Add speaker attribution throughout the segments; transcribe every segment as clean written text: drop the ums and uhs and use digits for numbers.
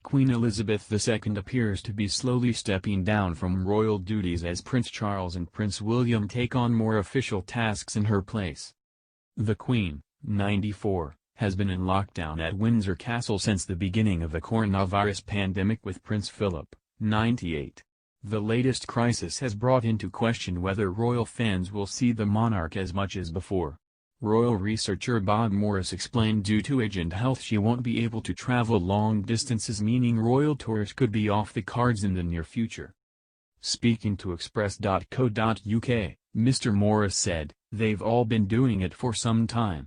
Speaker 1: Queen Elizabeth II appears to be slowly stepping down from royal duties as Prince Charles and Prince William take on more official tasks in her place. The Queen, 94, has been in lockdown at Windsor Castle since the beginning of the coronavirus pandemic with Prince Philip, 98. The latest crisis has brought into question whether royal fans will see the monarch as much as before. Royal researcher Bob Morris explained due to age and health she won't be able to travel long distances, meaning royal tours could be off the cards in the near future. Speaking to Express.co.uk, Mr. Morris said, "They've all been doing it for some time.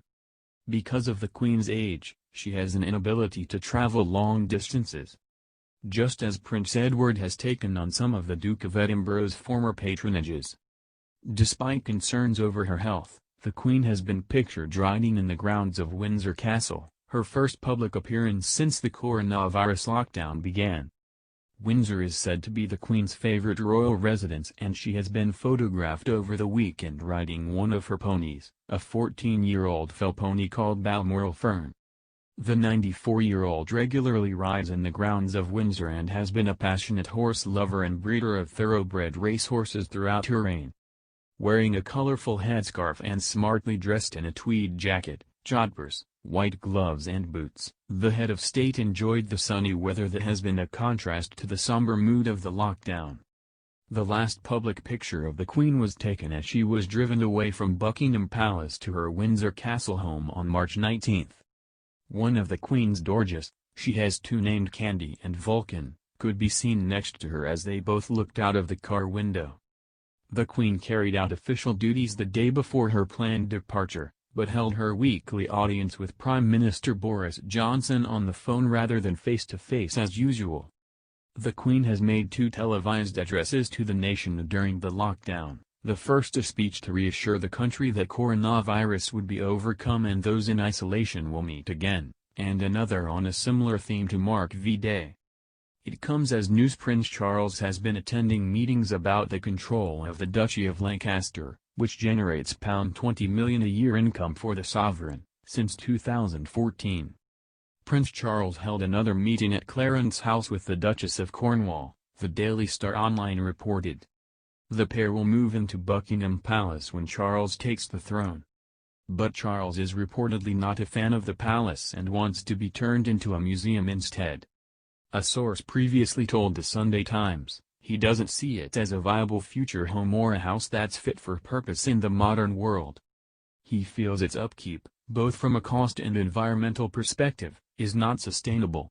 Speaker 1: Because of the Queen's age, she has an inability to travel long distances. Just as Prince Edward has taken on some of the Duke of Edinburgh's former patronages." Despite concerns over her health, the Queen has been pictured riding in the grounds of Windsor Castle, her first public appearance since the coronavirus lockdown began. Windsor is said to be the Queen's favorite royal residence, and she has been photographed over the weekend riding one of her ponies, a 14-year-old fell pony called Balmoral Fern. The 94-year-old regularly rides in the grounds of Windsor and has been a passionate horse lover and breeder of thoroughbred racehorses throughout her reign. Wearing a colorful headscarf and smartly dressed in a tweed jacket, jodhpurs, white gloves and boots, the head of state enjoyed the sunny weather that has been a contrast to the somber mood of the lockdown. The last public picture of the Queen was taken as she was driven away from Buckingham Palace to her Windsor Castle home on March 19. One of the Queen's dorges, she has two named Candy and Vulcan, could be seen next to her as they both looked out of the car window. The Queen carried out official duties the day before her planned departure, but held her weekly audience with Prime Minister Boris Johnson on the phone rather than face-to-face as usual. The Queen has made two televised addresses to the nation during the lockdown, the first a speech to reassure the country that coronavirus would be overcome and those in isolation will meet again, and another on a similar theme to mark V-Day. It comes as news Prince Charles has been attending meetings about the control of the Duchy of Lancaster, which generates £20 million a year income for the sovereign, since 2014. Prince Charles held another meeting at Clarence House with the Duchess of Cornwall, the Daily Star Online reported. The pair will move into Buckingham Palace when Charles takes the throne. But Charles is reportedly not a fan of the palace and wants to be turned into a museum instead. A source previously told the Sunday Times, he doesn't see it as a viable future home or a house that's fit for purpose in the modern world. He feels its upkeep, both from a cost and environmental perspective, is not sustainable.